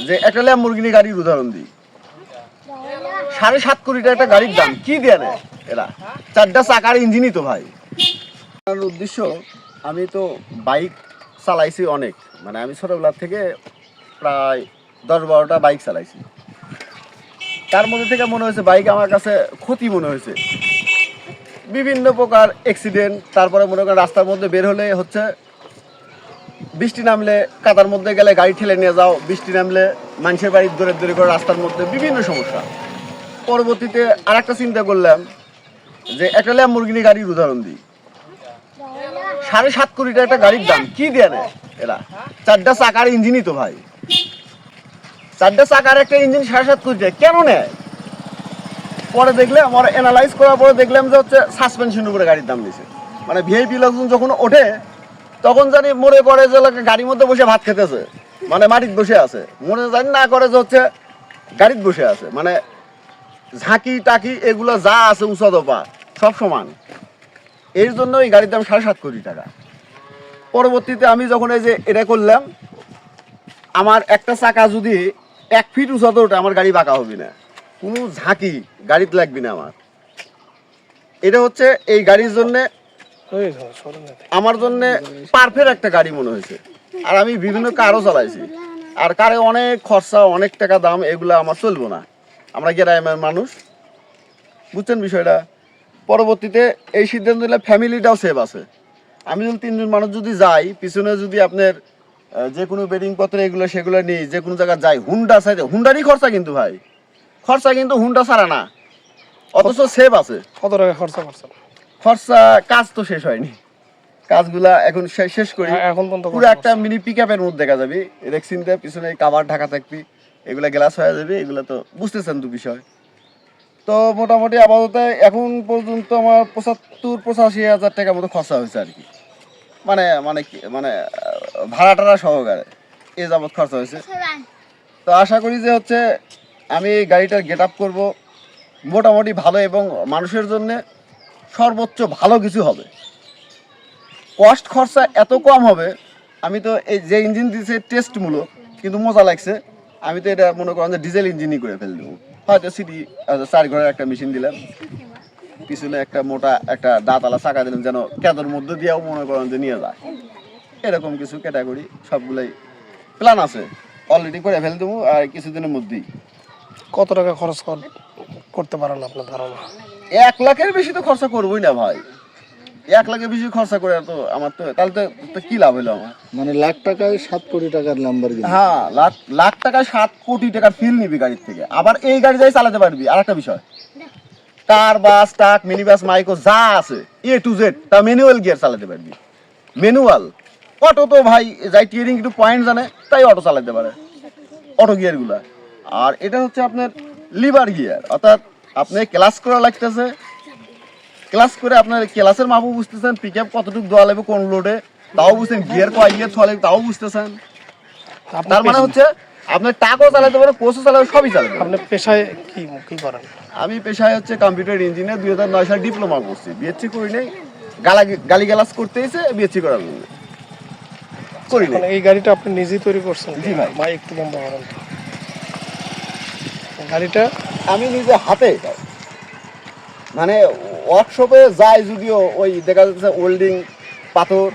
যে একটা ল্যাম্বরগিনি গাড়ির উদাহরণ দিই, 7.5 কোটি টাকা একটা গাড়ির দাম কি দিয়ে নেয় এরা? 4টা চাকার ইঞ্জিনই তো ভাই। আমার উদ্দেশ্য, আমি তো বাইক চালাইছি অনেক, মানে আমি ছোটবেলার থেকে প্রায় 10-12টা বাইক চালাইছি। তার মধ্যে থেকে মনে হয়েছে বাইক আমার কাছে ক্ষতি মনে হয়েছে, বিভিন্ন প্রকার অ্যাক্সিডেন্ট। তারপরে মনে করেন রাস্তার মধ্যে বের হলে হচ্ছে বৃষ্টি নামলে কাদার মধ্যে গেলে গাড়ি ঠেলে নিয়ে যাও, বৃষ্টি নামলে মানুষের বাড়ির দূরে দূরে করে রাস্তার মধ্যে বিভিন্ন সমস্যা। পরবর্তীতে আর একটা চিন্তা করলাম যে একটা ল্যাম্বরগিনি গাড়ির উদাহরণ দিই, 7.5 কোটি টাকা একটা গাড়ির দাম কি দিয়ে নেয় এরা? 4টা চাকার ইঞ্জিনই তো ভাই। 4টা চাকার একটা ইঞ্জিন 7.5 কোটি টাকা কেন নেয়? পরে দেখলে আমার অ্যানালাইজ করার পরে দেখলাম যে হচ্ছে সাসপেনশনের উপরে গাড়ির দাম দিয়েছে। মানে ভিআইপি লোকজন যখন ওঠে তখন জানি মনে করে যে গাড়ির মধ্যে বসে ভাত খেতেছে, মানে মাটিতে বসে আছে, মনে জানি না করে যে হচ্ছে গাড়িতে বসে আছে। মানে ঝাঁকি টাকি এগুলো যা আছে উঁচা দোপা সব সমান। এর জন্য এই গাড়ির দাম 7.5 কোটি টাকা। পরবর্তীতে আমি যখন এই যে এটা করলাম, আমার একটা চাকা যদি 1 ফিট উঁচাতে ওঠে আমার গাড়ি বাঁকা হবে না, কোনো ঝাঁকি গাড়িতে লাগবে না আমার। এটা হচ্ছে এই গাড়ির জন্যে আমার জন্য পারফেক্ট একটা গাড়ি মনে হয়েছে। আর আমি বিভিন্ন কারও চালাইছি, আর কারে অনেক খরচা, অনেক টাকা দাম, এগুলো আমার চলবো না। আমরা গ্রামের মানুষ, বুঝছেন বিষয়টা। পরবর্তীতে এই সিদ্ধান্ত নিলে ফ্যামিলিটাও সেভ আছে। আমি যদি 3 জন মানুষ যদি যাই, পিছনে যদি আপনার যে কোনো বেডিং পত্র এগুলো সেগুলো নিই, যে কোনো জায়গায় যাই, হুন্ডা সাইডে হুন্ডারই খরচা কিন্তু ভাই, খরচা কিন্তু হুন্ডা ছাড়া না, অথচ সেভ আছে। কত টাকা খরচা করছেন? খরচা কাজ তো শেষ হয়নি, কাজগুলা এখন শেষ করি। এখন পর্যন্ত পুরো একটা মিনি পিকআপের মধ্যে দেখা যাবে, রেক্সিনটা পিছনে কাভার ঢাকা থাকবি, এগুলা গ্লাস হয়ে যাবে, এগুলা তো বুঝতেছেন তো বিষয়। তো মোটামুটি আপাতত এখন পর্যন্ত আমার 75-85 হাজার টাকার মতো খরচা হয়েছে আর কি, মানে মানে কি মানে ভাড়া টাড়া সহকারে এ যাবৎ খরচা হয়েছে। তো আশা করি যে হচ্ছে আমি এই গাড়িটার গেট আপ করবো মোটামুটি ভালো, এবং মানুষের জন্য সর্বোচ্চ ভালো কিছু হবে। কস্ট খরচা এত কম হবে, আমি তো এই যে ইঞ্জিন দিয়েছে টেস্টমূলক, কিন্তু মজা লাগছে। আমি তো এটা মনে করেন যে ডিজেল ইঞ্জিনই করে ফেল দেবো, হয়তো সিটি 4 ঘরের একটা মেশিন দিলাম, পিছনে একটা মোটা একটা দাঁতওয়ালা চাকা দিলাম, যেন কেদর মধ্যে দিয়েও মনে করেন যে নিয়ে যায়। এরকম কিছু ক্যাটাগরি সবগুলাই প্ল্যান আছে, অলরেডি করে ফেল দেবো আর কিছুদিনের মধ্যেই। কত টাকা খরচ করতে পারেন আপনার ধারণা? 1 লাখের বেশি তো খরচা করবোই না ভাই। 1 লাখের বেশি খরচা করে তো আমার তো তাহলে তো কি লাভ হলো আমার? মানে লাখ টাকায় 7 কোটি টাকার ল্যাম্বরগিনি। হ্যাঁ, লাখ টাকায় 7 কোটি টাকার ফিল নিবি গাড়ির থেকে, আবার এই গাড়ি যাই চালাতে পারবি। আর একটা বিষয়, কার, বাস, ট্রাক, মিনি বাস, মাইক্রো যা আছে A to Z তা ম্যানুয়াল গিয়ার চালাতে পারবি। ম্যানুয়াল অটো তো ভাই যাই টিয়ারিং একটু পয়েন্ট জানে তাই অটো চালাতে পারে, অটো গিয়ারগুলা। আর এটা হচ্ছে আপনার লিভার গিয়ার, অর্থাৎ আপনি ক্লাস করা লাগতেছে, ক্লাস করে আপনার ক্লাসের মাপও বুঝতেছেন, পিক আপ কতটুকু দেওয়া লাগবে কোন লোডে তাও বুঝতেছেন, গিয়ার কয় গিয়ার ছোয়া লাগবে তাও বুঝতেছেন। তার মানে হচ্ছে আপনার টাকাও চালাতে পারে, কোর্সও চালাতে, সবই চালাতে পারে। আপনি পেশায় কি কি করেন? আমি পেশায় হচ্ছে কম্পিউটার ইঞ্জিনিয়ার, 2009 সালে ডিপ্লোমা করছি, বিএসসি করি নাই, গালি গালাজ করতে এসে বিএসসি করার জন্য করি নাই। এই গাড়িটা আপনি নিজেই তৈরি করছেন? জি ভাই। ভাই একটু বন্ধ করেন তো। গাড়িটা আমি নিজে হাতে, মানে ওয়ার্কশপে যাই, যদিও ওই দেখা যাচ্ছে ওয়েল্ডিং পাথর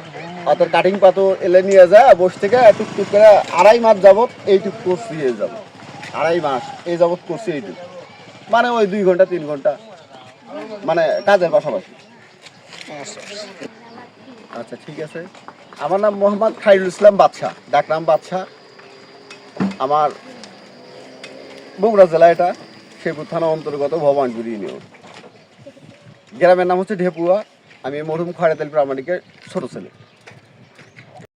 অর্থাৎ কাটিং পাথর এলে নিয়ে যায়, বসে থেকে টুকটুক করে 2.5 মাস যাবত এইটুক করছি, এই যাবত 2.5 মাস এই যাবত করছি এইটুক, মানে ওই 2 ঘন্টা 3 ঘন্টা মানে কাজের পাশাপাশি। আচ্ছা ঠিক আছে, আমার নাম মোহাম্মদ খায়রুল ইসলাম বাদশা, ডাকনাম বাদশা। আমার বগুড়া জেলা, এটা শেরপুর থানা অন্তর্গত ভবানপুর ইউনিয়ন। গ্রামের নাম হচ্ছে ঢেপুয়া। আমি মরহুম খয়রাত আলী প্রামাণিকের ছোট ছেলে।